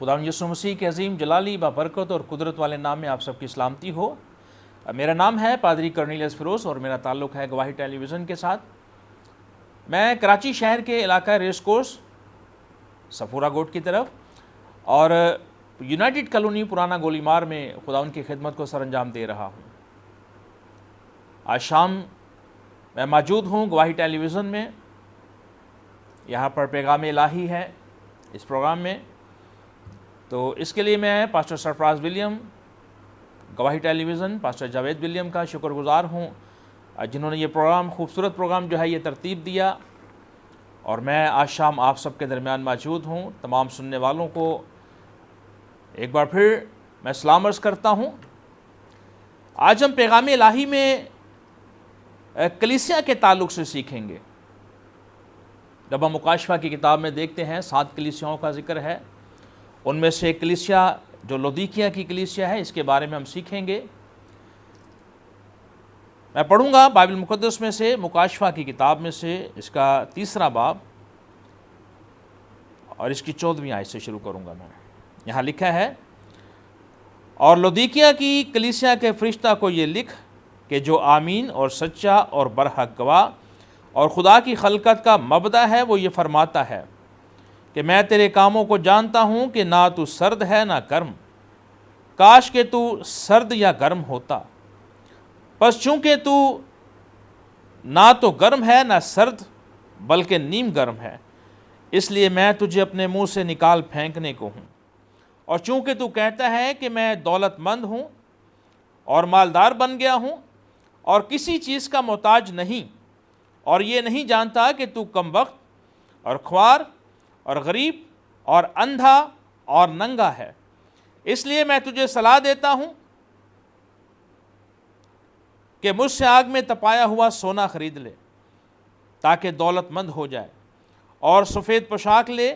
खुदावंद यीशु मसीह के अजीम जलाली बाबरकत और कुदरत वाले नाम में आप सबकी सलामती हो। मेरा नाम है पादरी कर्नेलियस फिरोज और मेरा ताल्लुक़ है गवाही टेलीविज़न के साथ। मैं कराची शहर के इलाका रेस कोर्स सफूरा गोट की तरफ और यूनाइटेड कॉलोनी पुराना गोलीमार में खुदावंद की खिदमत को सरअंजाम दे रहा हूँ। आज शाम मैं मौजूद हूँ गवाही टेलीविज़न में। यहाँ पर पैगाम इलाही है इस प्रोग्राम में, तो इसके लिए मैं पास्टर सरफराज विलियम, गवाही टेलीविज़न, पास्टर जावेद विलियम का शुक्रगुजार हूँ जिन्होंने ये प्रोग्राम, खूबसूरत प्रोग्राम जो है ये तरतीब दिया। और मैं आज शाम आप सबके दरमियान मौजूद हूँ। तमाम सुनने वालों को एक बार फिर मैं सलाम अर्ज़ करता हूँ। आज हम पैगाम इलाही में कलीसिया के ताल्लुक़ से सीखेंगे। जब हम मुकाशफा की किताब में देखते हैं 7 कलीसियाओं का जिक्र है, उनमें से एक कलीसिया जो लौदीकिया की कलीसिया है, इसके बारे में हम सीखेंगे। मैं पढ़ूंगा बाइबल मुक़द्दस में से, मुकाशफा की किताब में से इसका 3रा बाब और इसकी 14वीं आयत से शुरू करूंगा मैं। यहाँ लिखा है, और लौदीकिया की कलीसिया के फरिश्ता को ये लिख कि जो आमीन और सच्चा और बरहक गवाह और खुदा की खलकत का मबदा है, वो ये फरमाता है कि मैं तेरे कामों को जानता हूँ कि ना तू सर्द है ना गर्म, काश के तू सर्द या गर्म होता। बस चूँकि तू ना तो गर्म है ना सर्द बल्कि नीम गर्म है, इसलिए मैं तुझे अपने मुंह से निकाल फेंकने को हूँ। और चूँकि तू कहता है कि मैं दौलतमंद हूँ और मालदार बन गया हूँ और किसी चीज़ का मोहताज नहीं, और ये नहीं जानता कि तू कमबख्त और ख्वार और गरीब और अंधा और नंगा है, इसलिए मैं तुझे सलाह देता हूँ कि मुझसे आग में तपाया हुआ सोना खरीद ले ताकि दौलतमंद हो जाए, और सफ़ेद पोशाक ले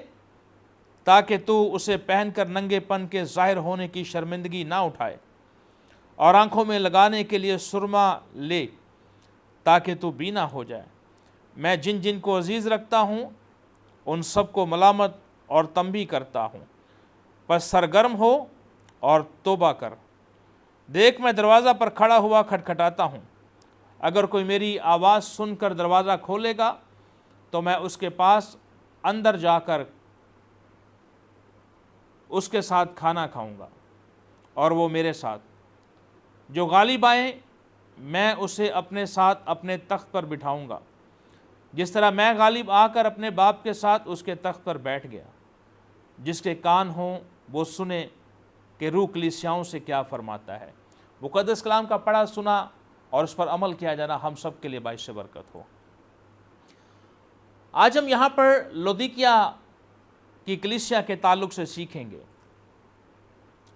ताकि तू उसे पहनकर नंगेपन के ज़ाहिर होने की शर्मिंदगी ना उठाए, और आंखों में लगाने के लिए सुरमा ले ताकि तू बीना हो जाए। मैं जिन जिन को अजीज़ रखता हूँ उन सब को मलामत और तंबी करता हूँ। बस सरगर्म हो और तौबा कर। देख, मैं दरवाज़ा पर खड़ा हुआ खटखटाता हूँ। अगर कोई मेरी आवाज़ सुनकर दरवाज़ा खोलेगा तो मैं उसके पास अंदर जाकर उसके साथ खाना खाऊंगा और वो मेरे साथ। जो गालिब आए मैं उसे अपने साथ अपने तख्त पर बिठाऊंगा, जिस तरह मैं गालिब आकर अपने बाप के साथ उसके तख्त पर बैठ गया। जिसके कान हों वो सुने कि रूह कलीसियाओं से क्या फरमाता है। मुक़द्दस कलाम का पढ़ा सुना और उस पर अमल किया जाना हम सब के लिए बाइस बरकत हो। आज हम यहाँ पर लौदीकिया की कलीसिया के ताल्लुक़ से सीखेंगे।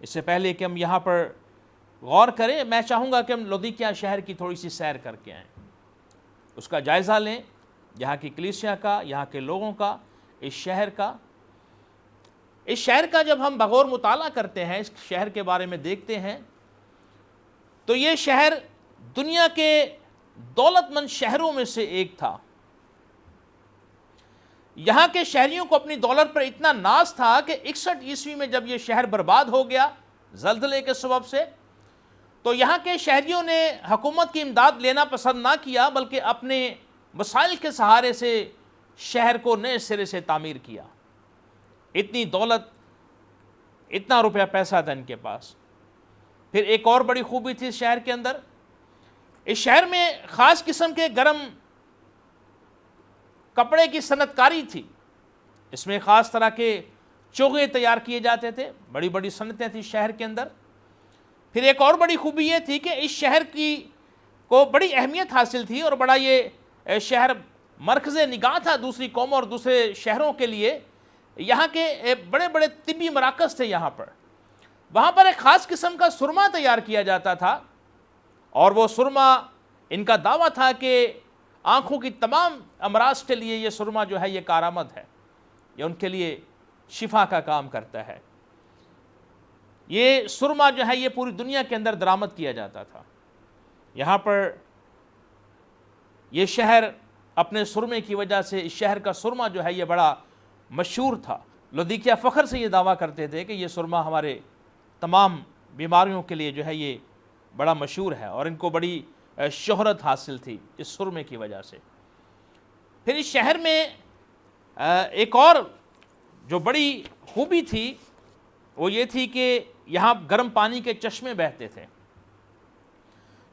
इससे पहले कि हम यहाँ पर गौर करें, मैं चाहूँगा कि हम लौदीकिया शहर की थोड़ी सी सैर करके आएँ, उसका जायज़ा लें, यहाँ की कलीसिया का, यहाँ के लोगों का, इस शहर का। इस शहर का जब हम बगौर मुताला करते हैं, इस शहर के बारे में देखते हैं, तो ये शहर दुनिया के दौलतमंद शहरों में से एक था। यहाँ के शहरियों को अपनी दौलत पर इतना नाज था कि 61 ईस्वी में जब ये शहर बर्बाद हो गया ज़ल्ज़ले के सबब से, तो यहाँ के शहरियों ने हुकूमत की इमदाद लेना पसंद ना किया, बल्कि अपने वसाइल के सहारे से शहर को नए सिरे से तामीर किया। इतनी दौलत, इतना रुपया पैसा था इनके पास। फिर एक और बड़ी खूबी थी इस शहर के अंदर, इस शहर में ख़ास किस्म के गर्म कपड़े की सनतकारी थी। इसमें ख़ास तरह के चोगे तैयार किए जाते थे, बड़ी बड़ी सनतें थी शहर के अंदर। फिर एक और बड़ी खूबी ये थी कि इस शहर की को बड़ी अहमियत हासिल थी और बड़ा ये शहर मरकज़ निगाह था दूसरी कौमों और दूसरे शहरों के लिए। यहाँ के बड़े बड़े तिब्बी मराकज़ थे यहाँ पर। वहाँ पर एक ख़ास किस्म का सुरमा तैयार किया जाता था, और वो सुरमा, इनका दावा था कि आँखों की तमाम अमराज के लिए ये सुरमा जो है ये कारामद है, ये उनके लिए शिफा का काम करता है। ये सुरमा जो है ये पूरी दुनिया के अंदर दरामद किया जाता था। यहाँ पर ये शहर अपने सुरमे की वजह से, इस शहर का सुरमा जो है ये बड़ा मशहूर था। लौदीकिया फ़ख्र से ये दावा करते थे कि ये सुरमा हमारे तमाम बीमारियों के लिए जो है ये बड़ा मशहूर है, और इनको बड़ी शोहरत हासिल थी इस सुरमे की वजह से। फिर इस शहर में एक और जो बड़ी खूबी थी वो ये थी कि यहाँ गर्म पानी के चश्मे बहते थे।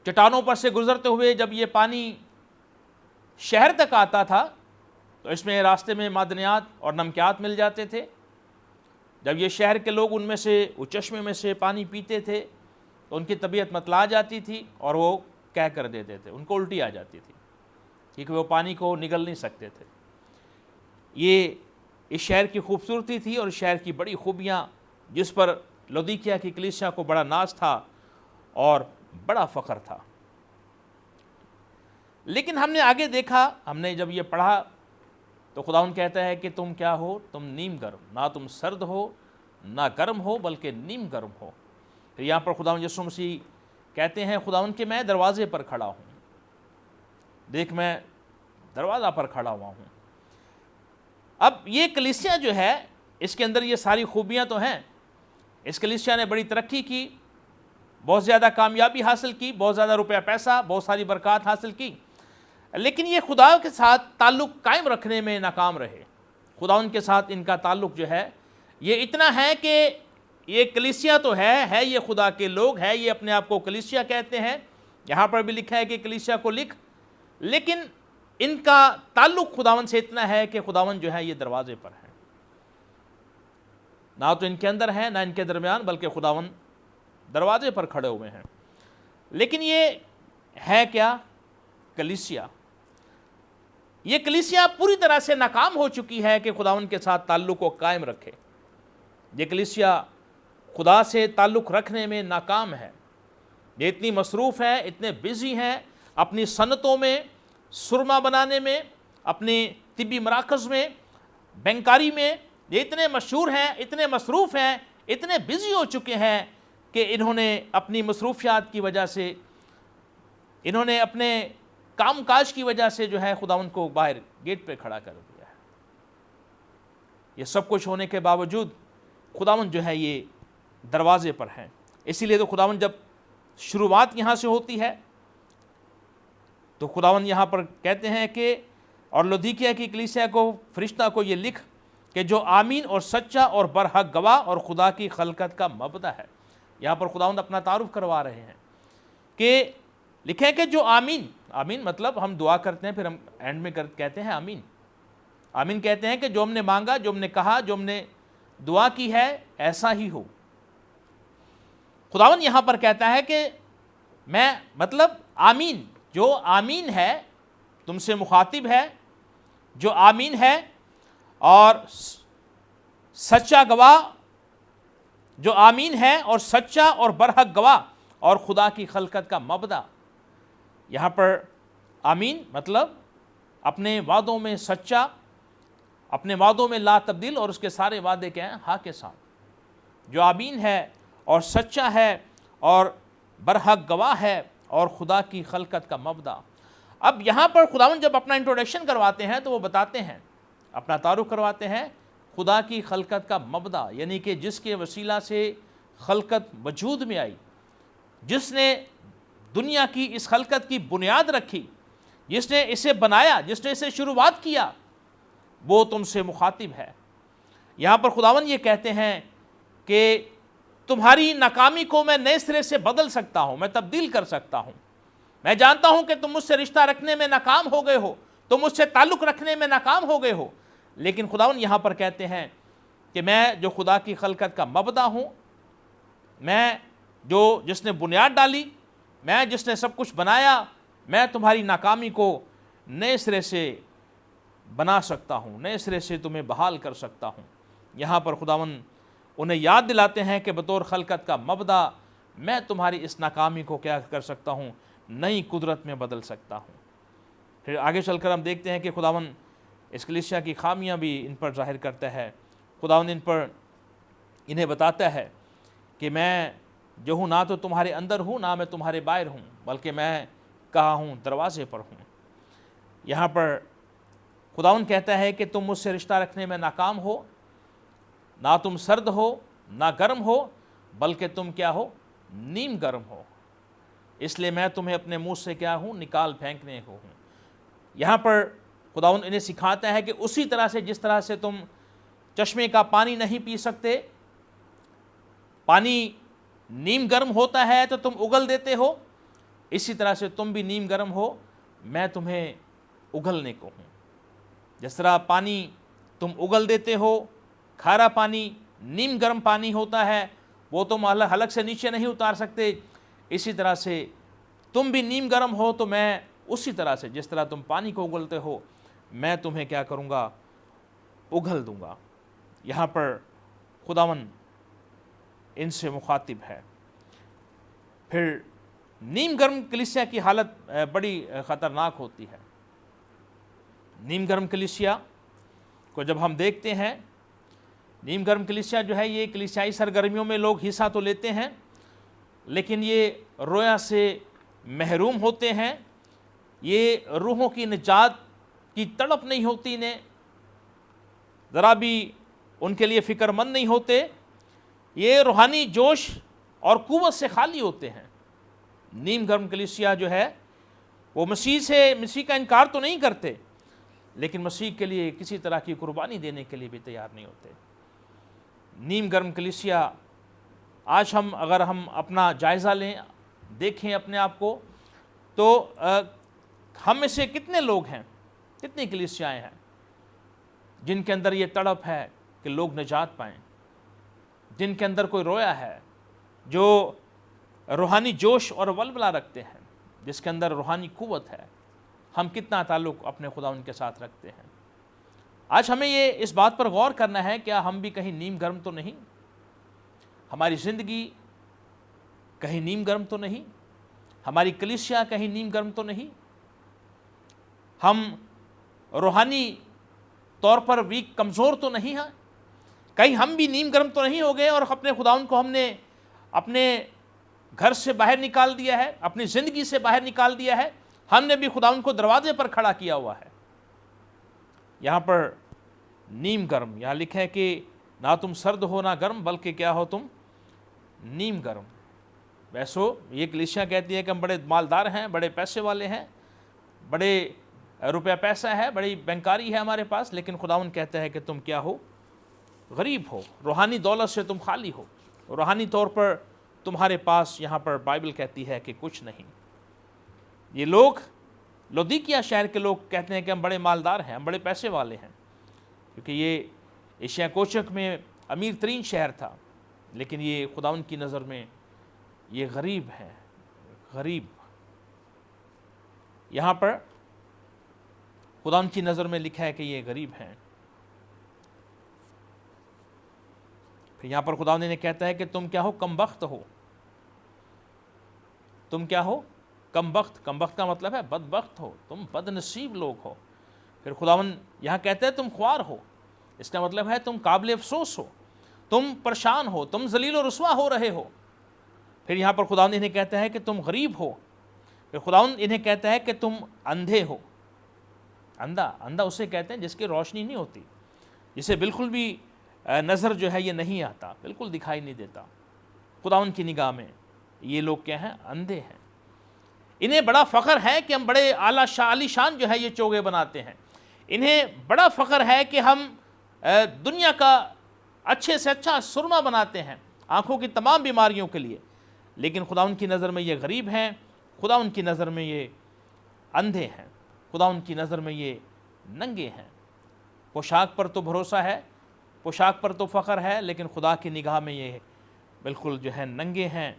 चट्टानों पर से गुजरते हुए जब ये पानी शहर तक आता था तो इसमें रास्ते में मादनियात और नमकियात मिल जाते थे। जब ये शहर के लोग उनमें से उस चश्मे में से पानी पीते थे तो उनकी तबीयत मतला जाती थी और वो कह कर देते थे, उनको उल्टी आ जाती थी क्योंकि वो पानी को निगल नहीं सकते थे। ये इस शहर की खूबसूरती थी और इस शहर की बड़ी खूबियाँ जिस पर लौदीकिया की कलीसिया को बड़ा नाज था और बड़ा फ़ख्र था। लेकिन हमने आगे देखा, हमने जब ये पढ़ा तो खुदावंद कहता है कि तुम क्या हो, तुम नीम गर्म, ना तुम सर्द हो ना गर्म हो बल्कि नीम गर्म हो। फिर यहाँ पर खुदावंद यीशु मसीह कहते हैं खुदावंद कि मैं दरवाजे पर खड़ा हूँ, देख मैं दरवाज़ा पर खड़ा हुआ हूँ। अब ये कलीसिया जो है इसके अंदर ये सारी खूबियाँ तो हैं। इस कलीसिया ने बड़ी तरक्की की, बहुत ज़्यादा कामयाबी हासिल की, बहुत ज़्यादा रुपया पैसा, बहुत सारी बरक़ात हासिल की, लेकिन ये खुदा के साथ ताल्लुक़ कायम रखने में नाकाम रहे। खुदा उनके साथ इनका ताल्लुक़ जो है ये इतना है कि ये कलीसिया तो है ये खुदा के लोग है, ये अपने आप को कलीसिया कहते हैं, यहाँ पर भी लिखा है कि कलीसिया को लिख, लेकिन इनका ताल्लुक़ खुदावन से इतना है कि खुदावन जो है ये दरवाजे पर है, ना तो इनके अंदर है ना इनके दरमियान, बल्कि खुदावन दरवाजे पर खड़े हुए हैं। लेकिन ये है क्या? कलीसिया। ये कलीसिया पूरी तरह से नाकाम हो चुकी है कि खुदावन के साथ ताल्लुक़ को कायम रखे। ये कलीसिया खुदा से ताल्लुक़ रखने में नाकाम है। ये इतनी मसरूफ़ है, इतने बिज़ी हैं अपनी सनतों में, सुरमा बनाने में, अपने तिब्बी मराकज़ में, बैंकारी में। ये इतने मशहूर हैं, इतने मसरूफ़ हैं, इतने बिज़ी हो चुके हैं कि इन्होंने अपनी मसरूफियात की वजह से, इन्होंने अपने काम काज की वजह से जो है खुदावंद को बाहर गेट पे खड़ा कर दिया है। ये सब कुछ होने के बावजूद खुदावंद जो है ये दरवाजे पर हैं। इसीलिए तो खुदावंद जब शुरुआत यहाँ से होती है तो खुदावंद यहाँ पर कहते हैं कि और लौदीकिया की कलीसिया को, फरिश्ता को ये लिख कि जो आमीन और सच्चा और बरहक गवाह और खुदा की खलकत का मबदा है। यहाँ पर खुदावंद अपना तारुफ करवा रहे हैं कि लिखे कि जो आमीन, आमीन मतलब हम दुआ करते हैं फिर हम एंड में कहते हैं आमीन। आमीन कहते हैं कि जो हमने मांगा, जो हमने कहा, जो हमने दुआ की है ऐसा ही हो। खुदावन यहाँ पर कहता है कि मैं मतलब आमीन, जो आमीन है तुमसे मुखातिब है, जो आमीन है और सच्चा गवाह, जो आमीन है और सच्चा और बरहक गवाह और खुदा की खलकत का मबदा। यहाँ पर आमीन मतलब अपने वादों में सच्चा, अपने वादों में ला तब्दील, और उसके सारे वादे क्या हैं? हाँ के साथ। जो आमीन है और सच्चा है और बरहक गवाह है और खुदा की खलकत का मबदा। अब यहाँ पर खुदावन जब अपना इंट्रोडक्शन करवाते हैं तो वो बताते हैं, अपना तारुफ करवाते हैं खुदा की खलकत का मबदा, यानी कि जिसके वसीला से खलकत वजूद में आई, जिसने दुनिया की इस खलकत की बुनियाद रखी, जिसने इसे बनाया, जिसने इसे शुरुआत किया, वो तुमसे मुखातिब है। यहाँ पर खुदावन ये कहते हैं कि तुम्हारी नाकामी को मैं नए सिरे से बदल सकता हूँ, मैं तब्दील कर सकता हूँ। मैं जानता हूँ कि तुम मुझसे रिश्ता रखने में नाकाम हो गए हो, तुम मुझसे ताल्लुक़ रखने में नाकाम हो गए हो, लेकिन खुदावन यहाँ पर कहते हैं कि मैं जो खुदा की खलकत का मबदा हूँ, मैं जो जिसने बुनियाद डाली, मैं जिसने सब कुछ बनाया, मैं तुम्हारी नाकामी को नए सिरे से बना सकता हूँ, नए सिरे से तुम्हें बहाल कर सकता हूँ। यहाँ पर खुदावन उन्हें याद दिलाते हैं कि बतौर खलकत का मबदा मैं तुम्हारी इस नाकामी को क्या कर सकता हूँ? नई कुदरत में बदल सकता हूँ। फिर आगे चलकर हम देखते हैं कि खुदावन इस कलीसिया की खामियां भी इन पर जाहिर करता है। खुदावन इन्हें बताता है कि मैं जो हूँ ना तो तुम्हारे अंदर हूँ ना मैं तुम्हारे बाहर हूँ, बल्कि मैं कहाँ हूँ? दरवाजे पर हूँ। यहाँ पर खुदावन कहता है कि तुम मुझसे रिश्ता रखने में नाकाम हो, ना तुम सर्द हो ना गर्म हो, बल्कि तुम क्या हो, नीम गर्म हो, इसलिए मैं तुम्हें अपने मुंह से क्या हूँ, निकाल फेंकने को हूँ। यहाँ पर खुदावंद इन्हें सिखाता है कि उसी तरह से जिस तरह से तुम चश्मे का पानी नहीं पी सकते, पानी नीम गर्म होता है तो तुम उगल देते हो, इसी तरह से तुम भी नीम गर्म हो, मैं तुम्हें उगलने को हूँ। जिस तरह पानी तुम उगल देते हो, खारा पानी नीम गर्म पानी होता है, वो तुम हलक से नीचे नहीं उतार सकते, इसी तरह से तुम भी नीम गर्म हो, तो मैं उसी तरह से जिस तरह तुम पानी को उगलते हो, मैं तुम्हें क्या करूँगा, उगल दूँगा। यहाँ पर खुदावन इनसे मुखातिब है। फिर नीम गर्म कलीसिया की हालत बड़ी ख़तरनाक होती है। नीम गर्म कलीसिया को जब हम देखते हैं, नीम गर्म कलीसिया जो है, ये कलीसियाई सरगर्मियों में लोग हिस्सा तो लेते हैं, लेकिन ये रोया से महरूम होते हैं। ये रूहों की निजात की तड़प नहीं होती इन्हें, ज़रा भी उनके लिए फ़िक्रमंद नहीं होते। ये रूहानी जोश और कुव्वत से खाली होते हैं। नीम गर्म कलीसिया जो है वो मसीह का इनकार तो नहीं करते, लेकिन मसीह के लिए किसी तरह की कुर्बानी देने के लिए भी तैयार नहीं होते। नीम गर्म कलीसिया, आज अगर हम अपना जायज़ा लें, देखें अपने आप को, तो हम में से कितने लोग हैं, कितनी कलीसियाएँ हैं जिनके अंदर ये तड़प है कि लोग निजात पाएँ, जिनके अंदर कोई रोया है, जो रूहानी जोश और वलवला रखते हैं, जिसके अंदर रूहानी कुव्वत है। हम कितना ताल्लुक़ अपने खुदा उनके साथ रखते हैं। आज हमें ये इस बात पर गौर करना है, क्या हम भी कहीं नीम गर्म तो नहीं, हमारी ज़िंदगी कहीं नीम गर्म तो नहीं, हमारी कलीसिया कहीं नीम गर्म तो नहीं, हम रूहानी तौर पर वीक कमज़ोर तो नहीं हैं, कहीं हम भी नीम गर्म तो नहीं हो गए और अपने खुदाउन को हमने अपने घर से बाहर निकाल दिया है, अपनी ज़िंदगी से बाहर निकाल दिया है, हमने भी खुदाउन को दरवाजे पर खड़ा किया हुआ है। यहाँ पर नीम गर्म, यहाँ लिखा है कि ना तुम सर्द हो ना गर्म, बल्कि क्या हो, तुम नीम गर्म। वैसो ये कलीसिया कहती है कि हम बड़े मालदार हैं, बड़े पैसे वाले हैं, बड़े रुपया पैसा है, बड़ी बैंकारी है हमारे पास, लेकिन खुदावन कहता है कि तुम क्या हो, गरीब हो, रूहानी दौलत से तुम खाली हो, रूहानी तौर पर तुम्हारे पास, यहाँ पर बाइबल कहती है कि कुछ नहीं। ये लोग, लौदीकिया शहर के लोग कहते हैं कि हम बड़े मालदार हैं, हम बड़े पैसे वाले हैं, क्योंकि ये एशिया कोचक में अमीर तरीन शहर था, लेकिन ये खुदावन की नज़र में ये गरीब हैं, गरीब। यहाँ पर खुदावन की नज़र में लिखा है कि ये गरीब हैं। फिर यहाँ पर खुदावन ने कहता है कि तुम क्या हो, कमबख्त हो, तुम क्या हो, कमबख्त। कमबख्त का मतलब है बदबख्त हो, तुम बदनसीब लोग हो। फिर खुदावन यहाँ कहते हैं तुम ख्वार हो, इसका मतलब है तुम काबिल अफसोस हो, तुम परेशान हो, तुम जलील और रुस्वा हो रहे हो। फिर यहाँ पर खुदावन इन्हें कहता है कि तुम गरीब हो। फिर खुदावन इन्हें कहता है कि तुम अंधे हो। अंधा, अंधा उसे कहते हैं जिसकी रोशनी नहीं होती, जिसे बिल्कुल भी नज़र जो है ये नहीं आता, बिल्कुल दिखाई नहीं देता। खुदावन की निगाह में ये लोग क्या हैं, अंधे हैं। इन्हें बड़ा फ़ख्र है कि हम बड़े आलीशान जो है ये चोगे बनाते हैं। इन्हें बड़ा फ़ख्र है कि हम दुनिया का अच्छे से अच्छा सुरमा बनाते हैं आँखों की तमाम बीमारियों के लिए, लेकिन खुदा उनकी नज़र में ये गरीब हैं, खुदा उनकी नज़र में ये अंधे हैं, खुदा उनकी नज़र में ये नंगे हैं। पोशाक पर तो भरोसा है, पोशाक पर तो फ़ख्र है, लेकिन खुदा की निगाह में ये बिल्कुल जो है नंगे हैं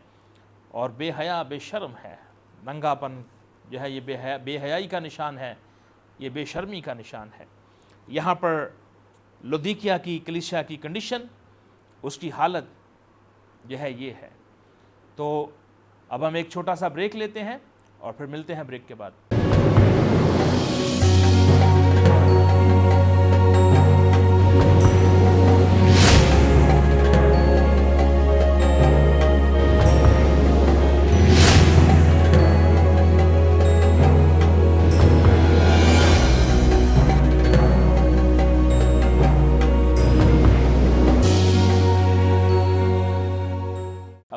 और बेहया बेशर्म है। नंगापन जो है ये बेहयाई का निशान है, ये बेशर्मी का निशान है। यहाँ पर लौदीकिया की कलीसिया की कंडीशन, उसकी हालत जो है ये है। तो अब हम एक छोटा सा ब्रेक लेते हैं और फिर मिलते हैं ब्रेक के बाद।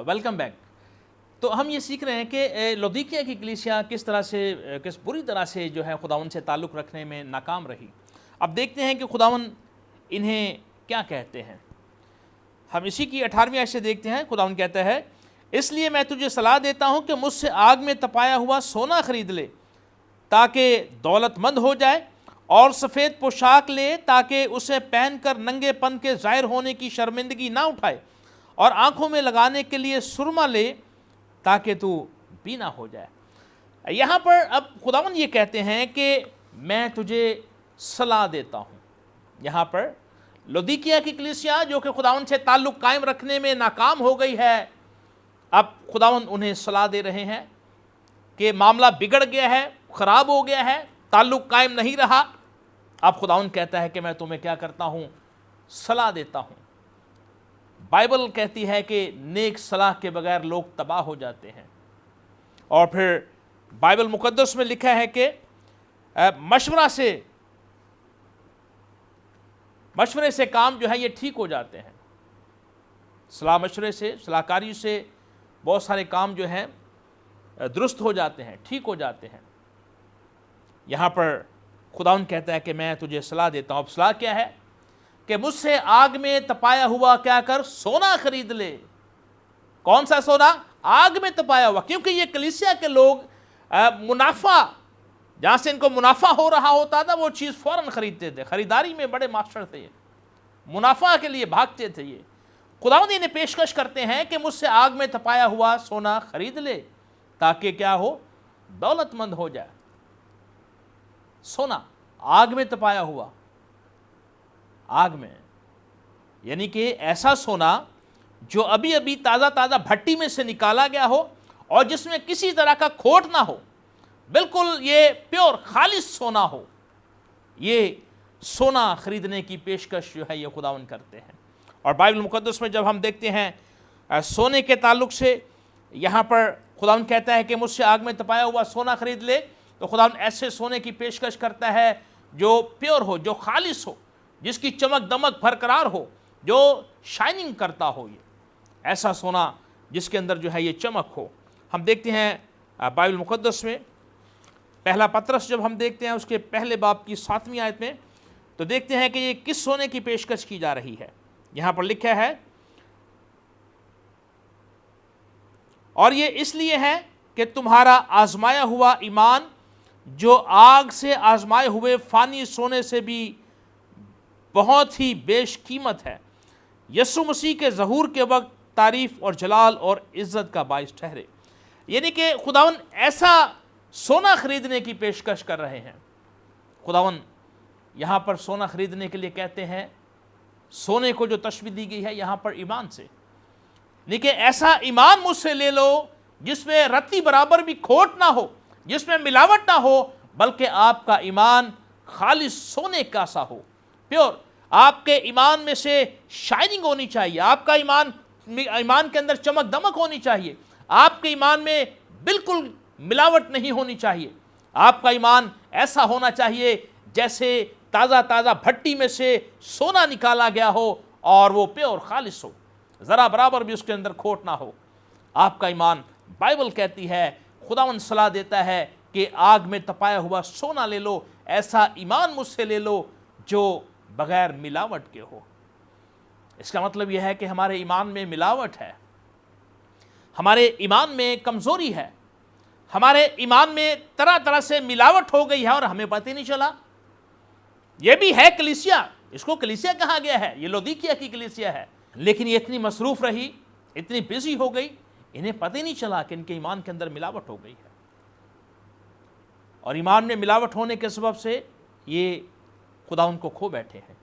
Welcome back. तो हम ये सीख रहे हैं कि लौदीकिया की कलीसिया किस बुरी तरह से जो है खुदावन से ताल्लुक़ रखने में नाकाम रही। अब देखते हैं कि खुदावन इन्हें क्या कहते हैं। हम इसी की 18वीं आयत से देखते हैं। खुदावन कहता है, इसलिए मैं तुझे सलाह देता हूँ कि मुझसे आग में तपाया हुआ सोना खरीद ले ताकि दौलतमंद हो जाए, और सफ़ेद पोशाक ले ताकि उसे पहनकर नंगेपन के ज़ाहिर होने की शर्मिंदगी ना उठाए, और आंखों में लगाने के लिए सुरमा ले ताकि तू बीना हो जाए। यहाँ पर अब खुदावन ये कहते हैं कि मैं तुझे सलाह देता हूँ। यहाँ पर लौदीकिया की कलीसिया जो कि खुदावन से ताल्लुक़ कायम रखने में नाकाम हो गई है, अब खुदावन उन्हें सलाह दे रहे हैं कि मामला बिगड़ गया है, ख़राब हो गया है, ताल्लुक़ कायम नहीं रहा। अब खुदावन कहता है कि मैं तुम्हें क्या करता हूँ, सलाह देता हूँ। बाइबल कहती है कि नेक सलाह के बगैर लोग तबाह हो जाते हैं, और फिर बाइबल मुकद्दस में लिखा है कि मशवरे से काम जो है ये ठीक हो जाते हैं। सलाह मशवरे से, सलाहकारी से बहुत सारे काम जो हैं दुरुस्त हो जाते हैं, ठीक हो जाते हैं। यहाँ पर खुदावन कहता है कि मैं तुझे सलाह देता हूँ। अब सलाह क्या है कि मुझसे आग में तपाया हुआ क्या कर, सोना खरीद ले। कौन सा सोना? आग में तपाया हुआ। क्योंकि ये कलीसिया के लोग मुनाफा, जहाँ से इनको मुनाफा हो रहा होता था वो चीज़ फ़ौरन ख़रीदते थे। ख़रीदारी में बड़े मास्टर थे ये, मुनाफा के लिए भागते थे ये। खुदावंद इन्हें पेशकश करते हैं कि मुझसे आग में तपाया हुआ सोना खरीद ले ताकि क्या हो, दौलतमंद हो जाए। सोना आग में तपाया हुआ, आग में, यानी कि ऐसा सोना जो अभी अभी ताज़ा ताज़ा भट्टी में से निकाला गया हो और जिसमें किसी तरह का खोट ना हो, बिल्कुल ये प्योर खालिस सोना हो। ये सोना खरीदने की पेशकश जो है ये खुदावंद करते हैं। और बाइबल मुकद्दस में जब हम देखते हैं सोने के ताल्लुक से, यहाँ पर खुदावंद कहता है कि मुझसे आग में तपाया हुआ सोना खरीद ले, तो खुदावंद ऐसे सोने की पेशकश करता है जो प्योर हो, जो खालिस हो, जिसकी चमक दमक बरकरार हो, जो शाइनिंग करता हो। ये ऐसा सोना जिसके अंदर जो है ये चमक हो। हम देखते हैं बाइबल मुकद्दस में पहला पत्रस जब हम देखते हैं उसके पहले बाब की 7वीं आयत में, तो देखते हैं कि ये किस सोने की पेशकश की जा रही है। यहाँ पर लिखा है, और ये इसलिए है कि तुम्हारा आजमाया हुआ ईमान जो आग से आजमाए हुए फ़ानी सोने से भी बहुत ही बेशकीमत है, यीशु मसीह के ज़हूर के वक्त तारीफ़ और जलाल और इज़्ज़त का बाइस ठहरे। यानी कि खुदावन ऐसा सोना खरीदने की पेशकश कर रहे हैं। खुदावन यहाँ पर सोना खरीदने के लिए कहते हैं, सोने को जो तशबीह दी गई है यहाँ पर ईमान से, यानी कि ऐसा ईमान मुझसे ले लो जिसमें रत्ती बराबर भी खोट ना हो, जिसमें मिलावट ना हो, बल्कि आपका ईमान खालिस सोने का सा हो, प्योर। आपके ईमान में से शाइनिंग होनी चाहिए, आपका ईमान के अंदर चमक दमक होनी चाहिए, आपके ईमान में बिल्कुल मिलावट नहीं होनी चाहिए। आपका ईमान ऐसा होना चाहिए जैसे ताज़ा ताज़ा भट्टी में से सोना निकाला गया हो और वो प्योर खालिस हो, ज़रा बराबर भी उसके अंदर खोट ना हो। आपका ईमान, बाइबल कहती है, खुदावंद सलाह देता है कि आग में तपाया हुआ सोना ले लो, ऐसा ईमान मुझसे ले लो जो बगैर मिलावट के हो। इसका मतलब यह है कि हमारे ईमान में मिलावट है, हमारे ईमान में कमज़ोरी है, हमारे ईमान में तरह तरह से मिलावट हो गई है और हमें पता ही नहीं चला। यह भी है कलीसिया, इसको कलीसिया कहा गया है, ये लौदीकिया की कलीसिया है, लेकिन ये इतनी मसरूफ़ रही, इतनी बिजी हो गई, इन्हें पता ही नहीं चला कि इनके ईमान के अंदर मिलावट हो गई है। और ईमान में मिलावट होने के सबब से ये खुदा उनको खो बैठे हैं।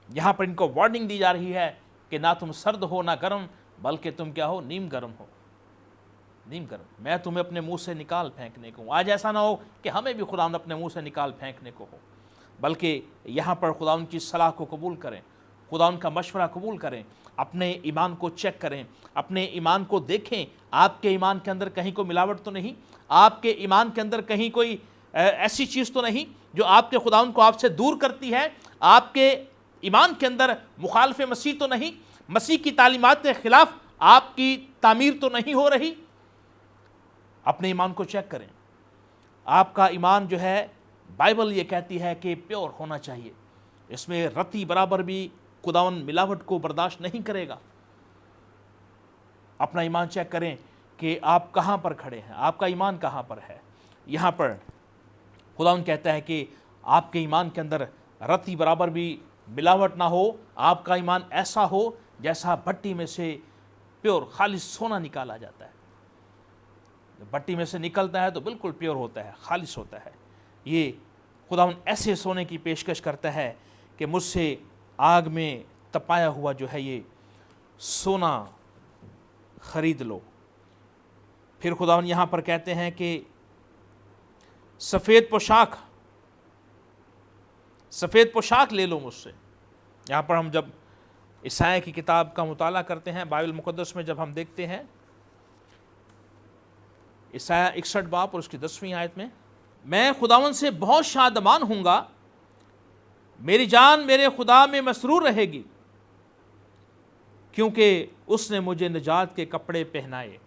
यहाँ पर इनको वार्निंग दी जा रही है कि ना तुम सर्द हो ना गर्म, बल्कि तुम क्या हो, नीम गर्म हो, नीम गर्म। मैं तुम्हें अपने मुंह से निकाल फेंकने को हूँ। आज ऐसा ना हो कि हमें भी खुदा अपने मुंह से निकाल फेंकने को हो, बल्कि यहाँ पर खुदा उनकी सलाह को कबूल करें, खुदा उनका मशवरा कबूल करें, अपने ईमान को चेक करें, अपने ईमान को देखें, आपके ईमान के अंदर कहीं कोई मिलावट तो नहीं, आपके ईमान के अंदर कहीं कोई ऐसी चीज़ तो नहीं जो आपके खुदा को आपसे दूर करती है, आपके ईमान के अंदर मुखालफ मसीह तो नहीं, मसीह की तालीमात के ख़िलाफ़ आपकी तामीर तो नहीं हो रही? अपने ईमान को चेक करें। आपका ईमान जो है, बाइबल ये कहती है कि प्योर होना चाहिए, इसमें रत्ती बराबर भी खुदावन मिलावट को बर्दाश्त नहीं करेगा। अपना ईमान चेक करें कि आप कहाँ पर खड़े हैं, आपका ईमान कहाँ पर है। यहाँ पर खुदावन कहता है कि आपके ईमान के अंदर रत्ती बराबर भी मिलावट ना हो, आपका ईमान ऐसा हो जैसा भट्टी में से प्योर खालिस सोना निकाला जाता है। जब भट्टी में से निकलता है तो बिल्कुल प्योर होता है, खालिस होता है। ये खुदावन ऐसे सोने की पेशकश करता है कि मुझसे आग में तपाया हुआ जो है ये सोना खरीद लो। फिर खुदावन यहाँ पर कहते हैं कि सफ़ेद पोशाक ले लो मुझसे। यहाँ पर हम जब ईसाया की किताब का मुताला करते हैं, बाइबल मुक़द्दस में जब हम देखते हैं ईसाया 61 बाब और उसकी 10वीं आयत में, मैं खुदावन से बहुत शादमान हूँगा, मेरी जान मेरे खुदा में मसरूर रहेगी, क्योंकि उसने मुझे निजात के कपड़े पहनाए।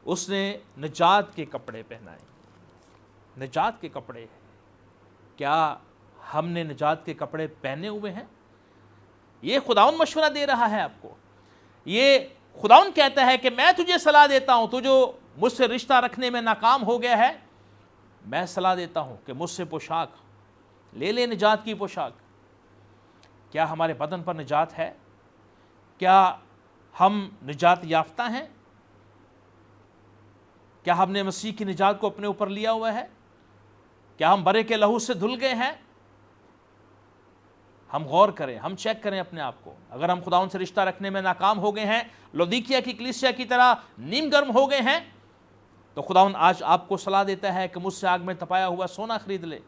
उसने निजात के कपड़े पहनाए। निजात के कपड़े, क्या हमने निजात के कपड़े पहने हुए हैं? ये खुदावन मशवरा दे रहा है आपको। ये खुदावन कहता है कि मैं तुझे सलाह देता हूं, तू जो मुझसे रिश्ता रखने में नाकाम हो गया है, मैं सलाह देता हूं कि मुझसे पोशाक ले ले, निजात की पोशाक। क्या हमारे बदन पर निजात है? क्या हम निजात याफ्ता हैं? क्या हमने मसीह की निजात को अपने ऊपर लिया हुआ है? क्या हम बरे के लहू से धुल गए हैं? हम गौर करें, हम चेक करें अपने आप को। अगर हम खुदाउन से रिश्ता रखने में नाकाम हो गए हैं, लौदीकिया की कलीसिया की तरह नीम गर्म हो गए हैं, तो खुदाउन आज आपको सलाह देता है कि मुझसे आग में तपाया हुआ सोना खरीद ले।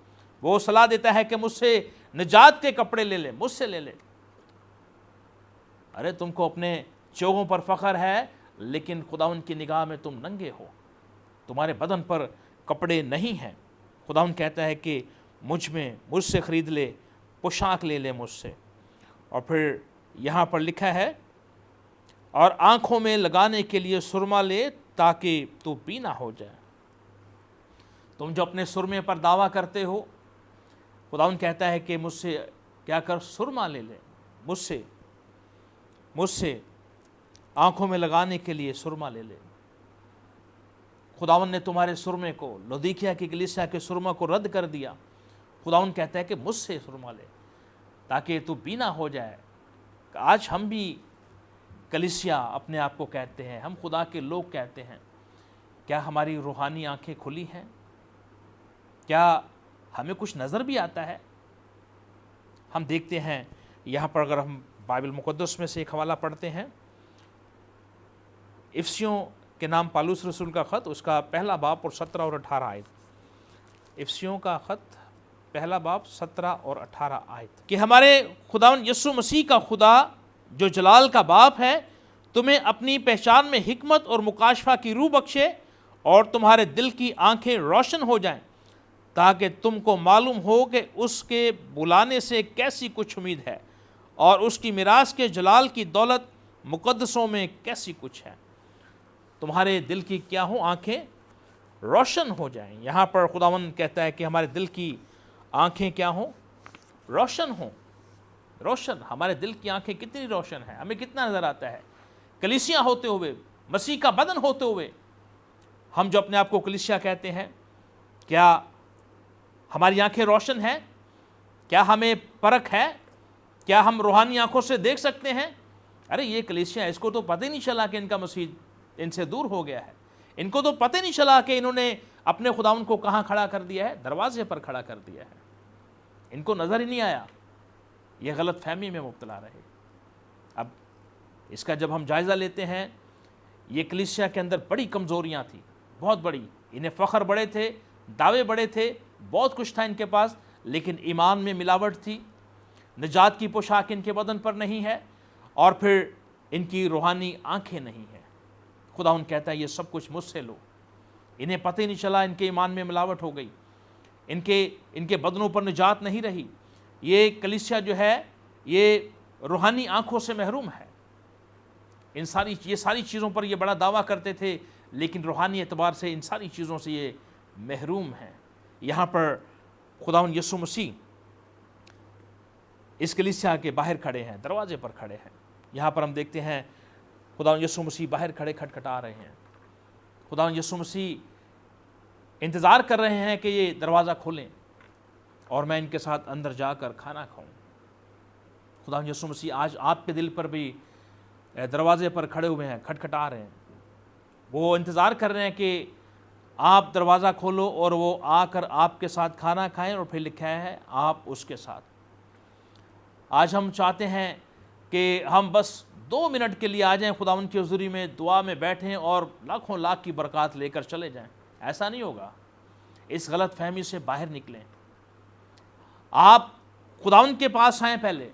वो सलाह देता है कि मुझसे निजात के कपड़े ले ले, मुझसे ले ले। अरे तुमको अपने चोगों पर फख्र है, लेकिन खुदाउन की निगाह में तुम नंगे हो, तुम्हारे बदन पर कपड़े नहीं हैं। खुदाउन कहता है कि मुझसे खरीद ले, पोशाक ले ले मुझसे। और फिर यहाँ पर लिखा है, और आंखों में लगाने के लिए सुरमा ले, ताकि तू पीना हो जाए। तुम जो अपने सुरमे पर दावा करते हो, खुदाउन कहता है कि मुझसे क्या कर, सुरमा ले ले, मुझसे आंखों में लगाने के लिए सुरमा ले ले। खुदावन ने तुम्हारे सुरमे को, लौदीकिया की कलीसिया के सुरमा को रद्द कर दिया। खुदावन कहता है कि मुझसे सुरमा ले, ताकि तू बीना हो जाए। आज हम भी कलीसिया अपने आप को कहते हैं, हम खुदा के लोग कहते हैं। क्या हमारी रूहानी आंखें खुली हैं? क्या हमें कुछ नज़र भी आता है? हम देखते हैं यहाँ पर, अगर हम बाइबल मुक़द्दस में से एक हवाला पढ़ते हैं, इफसियों के नाम पालूस रसूल का ख़त, उसका पहला बाब और 17 और 18 आयत। इफसियों का ख़त पहला बाब 17 और 18 आयत कि हमारे खुदावन यीशु मसीह का खुदा जो जलाल का बाप है, तुम्हें अपनी पहचान में हिकमत और मुकाशफा की रूह बख्शे, और तुम्हारे दिल की आंखें रोशन हो जाएं, ताकि तुमको मालूम हो कि उसके बुलाने से कैसी कुछ उम्मीद है, और उसकी मिरास के जलाल की दौलत मुक़द्दसों में कैसी कुछ है। तुम्हारे दिल की क्या हो, आंखें रोशन हो जाएं। यहाँ पर खुदावन कहता है कि हमारे दिल की आंखें क्या हो, रोशन हो। रोशन, हमारे दिल की आंखें कितनी रोशन है, हमें कितना नज़र आता है। कलीसिया होते हुए, मसीह का बदन होते हुए, हम जो अपने आप को कलीसिया कहते हैं, क्या हमारी आंखें रोशन हैं? क्या हमें परख है? क्या हम रूहानी आंखों से देख सकते हैं? अरे ये कलीसिया, इसको तो पता ही नहीं चला कि इनका मसीह इनसे दूर हो गया है। इनको तो पता ही नहीं चला कि इन्होंने अपने खुदावन को कहाँ खड़ा कर दिया है, दरवाजे पर खड़ा कर दिया है। इनको नज़र ही नहीं आया, ये गलत फहमी में मुब्तला रहे। अब इसका जब हम जायज़ा लेते हैं, ये कलीसिया के अंदर बड़ी कमज़ोरियाँ थी, बहुत बड़ी। इन्हें फ़ख्र बड़े थे, दावे बड़े थे, बहुत कुछ था इनके पास, लेकिन ईमान में मिलावट थी। निजात की पोशाक इनके बदन पर नहीं है, और फिर इनकी रूहानी आंखें नहीं हैं। खुदावन कहता है ये सब कुछ मुझसे लो। इन्हें पता ही नहीं चला, इनके ईमान में मिलावट हो गई, इनके बदनों पर निजात नहीं रही। ये कलीसिया जो है, ये रूहानी आंखों से महरूम है। ये सारी चीज़ों पर ये बड़ा दावा करते थे, लेकिन रूहानी एतबार से इन सारी चीज़ों से ये महरूम हैं। यहाँ पर खुदावंद यीशु मसीह इस कलीसिया के बाहर खड़े हैं, दरवाजे पर खड़े हैं। यहाँ पर हम देखते हैं खुदावंद यीशु मसीह बाहर खड़े खटखटा रहे हैं। खुदावंद यीशु मसीह इंतज़ार कर रहे हैं कि ये दरवाज़ा खोलें और मैं इनके साथ अंदर जाकर खाना खाऊं। खुदावंद यीशु मसीह आज आपके दिल पर भी दरवाजे पर खड़े हुए हैं, खटखटा रहे हैं। वो इंतज़ार कर रहे हैं कि आप दरवाज़ा खोलो और वो आकर आपके साथ खाना खाएं, और फिर लिखा है आप उसके साथ। आज हम चाहते हैं कि हम बस 2 मिनट के लिए आ जाएं खुदावंद की हुज़ूरी में, दुआ में बैठें और लाखों लाख की बरकत लेकर चले जाएं। ऐसा नहीं होगा। इस गलत फहमी से बाहर निकलें। आप खुदावंद के पास आएँ, पहले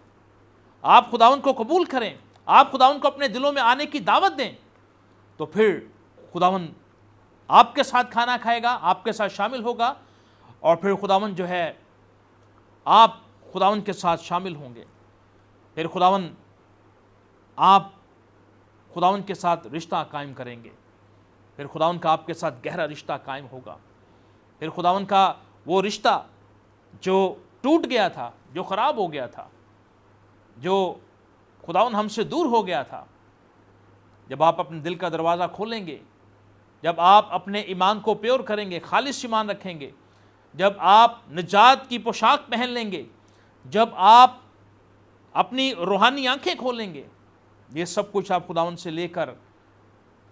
आप खुदावंद को कबूल करें, आप खुदावंद को अपने दिलों में आने की दावत दें, तो फिर खुदावंद आपके साथ खाना खाएगा, आपके साथ शामिल होगा, और फिर खुदावंद जो है आप खुदावंद के साथ शामिल होंगे। फिर खुदावंद आप खुदावंद के साथ रिश्ता कायम करेंगे। फिर खुदावंद का आपके साथ गहरा रिश्ता कायम होगा। फिर खुदावंद का वो रिश्ता जो टूट गया था, जो ख़राब हो गया था, जो खुदावंद हमसे दूर हो गया था, जब आप अपने दिल का दरवाज़ा खोलेंगे, जब आप अपने ईमान को प्योर करेंगे, खालिस ईमान रखेंगे, जब आप निजात की पोशाक पहन लेंगे, जब आप अपनी रूहानी आंखें खोलेंगे, ये सब कुछ आप खुदावंद से लेकर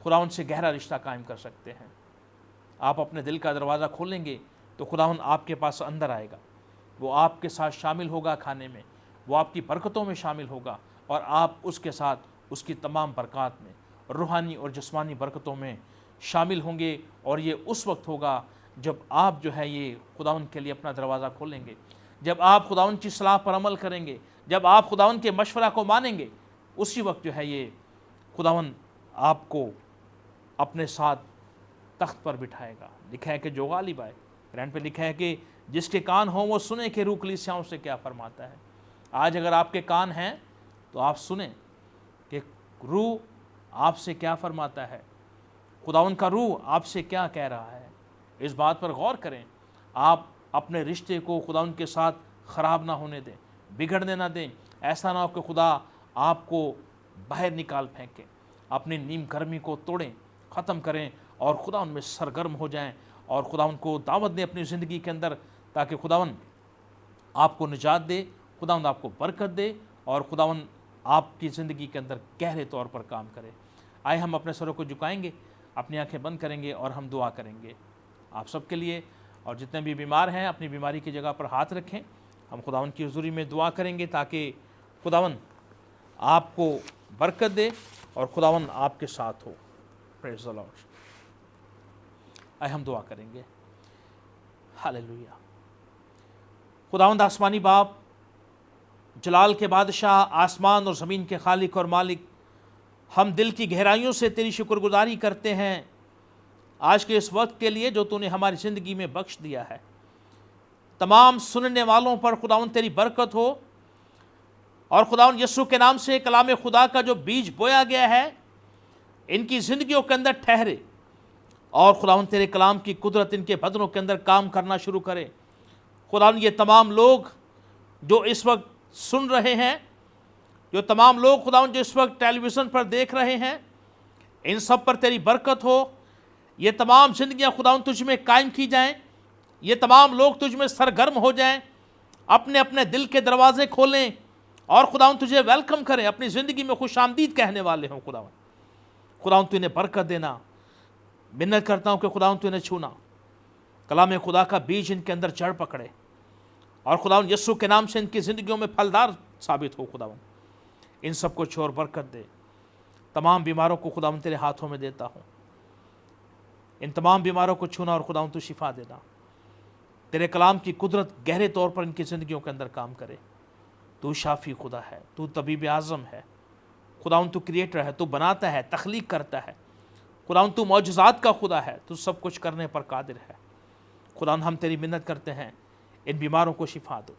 खुदावंद से गहरा रिश्ता कायम कर सकते हैं। आप अपने दिल का दरवाज़ा खोलेंगे तो खुदावंद आपके पास अंदर आएगा, वो आपके साथ शामिल होगा खाने में, वो आपकी बरकतों में शामिल होगा, और आप उसके साथ उसकी तमाम बरकत में, रूहानी और जिस्मानी बरकतों में शामिल होंगे। और ये उस वक्त होगा जब आप जो है ये खुदावंद के लिए अपना दरवाज़ा खोलेंगे, जब आप खुदावंद की सलाह पर अमल करेंगे, जब आप खुदावंद के मशवरा को मानेंगे, उसी वक्त जो है ये खुदावंद आपको अपने साथ तख्त पर बिठाएगा। लिखा है कि जो गालिब आए, कुरान पे लिखा है कि जिसके कान हों वो सुने कि रूह कलीसियाओं से क्या फरमाता है। आज अगर आपके कान हैं तो आप सुने कि रूह आपसे क्या फरमाता है, खुदावंद का रूह आपसे क्या कह रहा है। इस बात पर गौर करें। आप अपने रिश्ते को खुदावंद के साथ ख़राब ना होने दें, बिगड़ने ना दें। ऐसा ना हो कि खुदा आपको बाहर निकाल फेंके। अपनी नीम गर्मी को तोड़ें, ख़त्म करें और खुदावंद में सरगर्म हो जाएं, और खुदावंद को दावत दें अपनी ज़िंदगी के अंदर, ताकि खुदावंद आपको निजात दे, खुदावंद आपको बरकत दे, और खुदावंद आपकी ज़िंदगी के अंदर गहरे तौर पर काम करे। आए हम अपने सरों को झुकाएंगे, अपनी आंखें बंद करेंगे और हम दुआ करेंगे आप सबके लिए। और जितने भी बीमार हैं अपनी बीमारी की जगह पर हाथ रखें। हम खुदावंद की हुज़ूरी में दुआ करेंगे ताकि खुदावंद आपको बरकत दे और खुदावंद आपके साथ हो। Praise the Lord. आए हम दुआ करेंगे। हालेलुया। खुदावंद आसमानी बाप, जलाल के बादशाह, आसमान और ज़मीन के खालिक और मालिक, हम दिल की गहराइयों से तेरी शुक्रगुजारी करते हैं आज के इस वक्त के लिए जो तूने हमारी ज़िंदगी में बख्श दिया है। तमाम सुनने वालों पर खुदावंद तेरी बरकत हो, और खुदावंद यीशु के नाम से कलाम खुदा का जो बीज बोया गया है इनकी ज़िंदगियों के अंदर ठहरे, और खुदावंद तेरे कलाम की कुदरत इनके बदनों के अंदर काम करना शुरू करे। खुदावंद ये तमाम लोग जो इस वक्त सुन रहे हैं, जो तमाम लोग खुदावंद जो इस वक्त टेलीविज़न पर देख रहे हैं, इन सब पर तेरी बरकत हो। ये तमाम ज़िंदगियाँ खुदावंद तुझ में कायम की जाएं, ये तमाम लोग तुझ में सरगर्म हो जाएं, अपने अपने दिल के दरवाजे खोलें और खुदावंद तुझे वेलकम करें, अपनी ज़िंदगी में खुश आमदीद कहने वाले हों। खुदावंद तू इन्हें बरकत देना। मिन्नत करता हूँ कि खुदावंद तू इन्हें छूना, कलाम खुदा का बीज इनके अंदर जड़ पकड़े, और खुदावंद यीशु के नाम से इनकी ज़िंदगियों में फलदार साबित हो। खुदावंद इन सबको छोड़ बरकत दे। तमाम बीमारों को खुदावंद तेरे हाथों में देता हूँ। इन तमाम बीमारों को छूना और खुदावंद तू शिफा देना। तेरे कलाम की कुदरत गहरे तौर पर इनकी ज़िंदगियों के अंदर काम करे। तू शाफी खुदा है, तू तबीब आज़म है। खुदावंद तू क्रिएटर है, तू बनाता है, तख्लीक करता है। खुदावंद तू मौजज़ात का खुदा है, तू सब कुछ करने पर कादिर है। खुदावंद हम तेरी मिन्नत करते हैं, इन बीमारों को शिफा दो।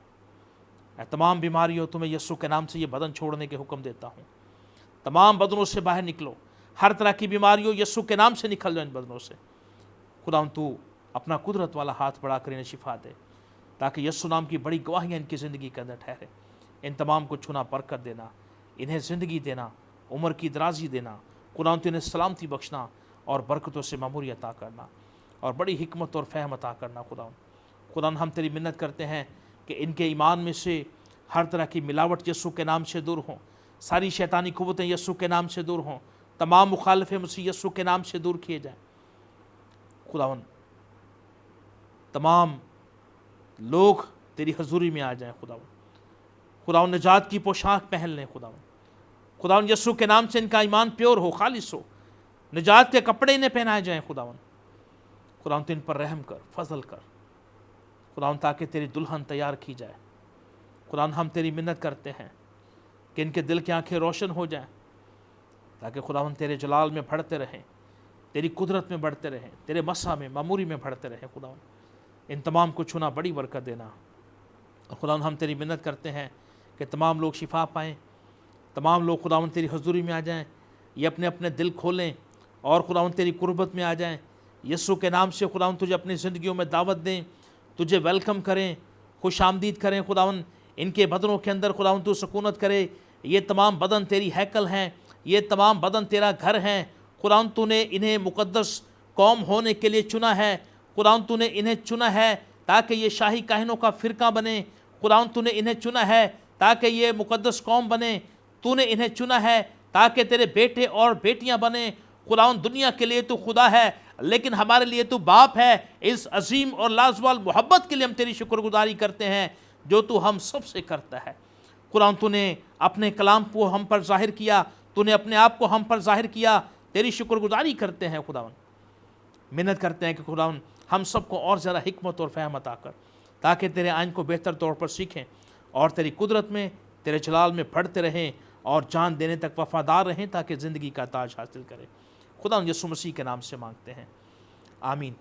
मैं तमाम बीमारियों तुम्हें यीशु के नाम से ये बदन छोड़ने के हुक्म देता हूँ। तमाम बदनों से बाहर निकलो, हर तरह की बीमारियों यीशु के नाम से निकल जाओ इन बदनों से। खुदावन तू अपना कुदरत वाला हाथ बढ़ाकर इन्हें शिफा दे, ताकि यीशु नाम की बड़ी गवाहियाँ इनकी ज़िंदगी के अंदर ठहरे। इन तमाम को छूना, बरकत देना, इन्हें ज़िंदगी देना, उम्र की दराजी देना। खुदावन तू इन्हें सलामती बख्शना और बरकतों से मामूरी अता करना और बड़ी हिकमत और फहम अता करना। खुदावन हम तेरी मिन्नत करते हैं कि इनके ईमान में से हर तरह की मिलावट यीशु के नाम से दूर हों, सारी शैतानी कुव्वतें यीशु के नाम से दूर हों, तमाम मुखालिफ मसीह यीशु के नाम से दूर किए जाएं। खुदावन तमाम लोग तेरी हजूरी में आ जाएं। खुदावन निजात की पोशाक पहन लें। खुदावन यीशु के नाम से इनका ईमान प्योर हो, खालिस हो, निजात के कपड़े इन्हें पहनाए जाएं। खुदावन तो इन पर रहम कर, फजल कर खुदावन, ताकि तेरी दुल्हन तैयार की जाए। खुदावन हम तेरी मिन्नत करते हैं कि इनके दिल की आंखें रोशन हो जाएं, ताकि खुदावन तेरे जलाल में बढ़ते रहें, तेरी कुदरत में बढ़ते रहें, तेरे मसा में, मामूरी में बढ़ते रहें। खुदावन इन तमाम को छूना, बड़ी बरकत देना। और खुदावन हम तेरी मिन्नत करते हैं कि तमाम लोग शिफा पाएँ, तमाम लोग खुदावन तेरी हजूरी में आ जाएं, ये अपने अपने दिल खोलें और खुदावन तेरी कुर्बत में आ जाएं। यीशु के नाम से खुदावन तुझे अपनी ज़िंदगियों में दावत दें, तुझे वेलकम करें, खुश आमदीद करें। खुदावन इनके बदनों के अंदर खुदावन तू सुकूनत करे। ये तमाम बदन तेरी हैकल हैं, ये तमाम बदन तेरा घर हैं। खुदावन तूने इन्हें मुक़द्दस कौम होने के लिए चुना है। खुदावन तूने इन्हें चुना है ताकि ये शाही काहिनों का फ़िरका बने। खुदावन तूने इन्हें चुना है ताकि ये मुक़द्दस कौम बने। तूने इन्हें चुना है ताकि तेरे बेटे और बेटियां बने। खुदावन दुनिया के लिए तू खुदा है, लेकिन हमारे लिए तू बाप है। इस अजीम और लाजवाल मोहब्बत के लिए हम तेरी शुक्रगुजारी करते हैं जो तू हम सब से करता है। खुदावन तूने अपने कलाम को हम पर ज़ाहिर किया, तूने अपने आप को हम पर ज़ाहिर किया, तेरी शुक्रगुजारी करते हैं। खुदावन मिन्नत करते हैं कि खुदावन हम सबको और ज़रा हिकमत और फहम अता कर, ताकि तेरे आइन को बेहतर तौर पर सीखें और तेरी कुदरत में, तेरे जलाल में बढ़ते रहें और जान देने तक वफ़ादार रहें, ताकि ज़िंदगी का ताज हासिल करें। खुदा यीशु मसीह के नाम से मांगते हैं, आमीन।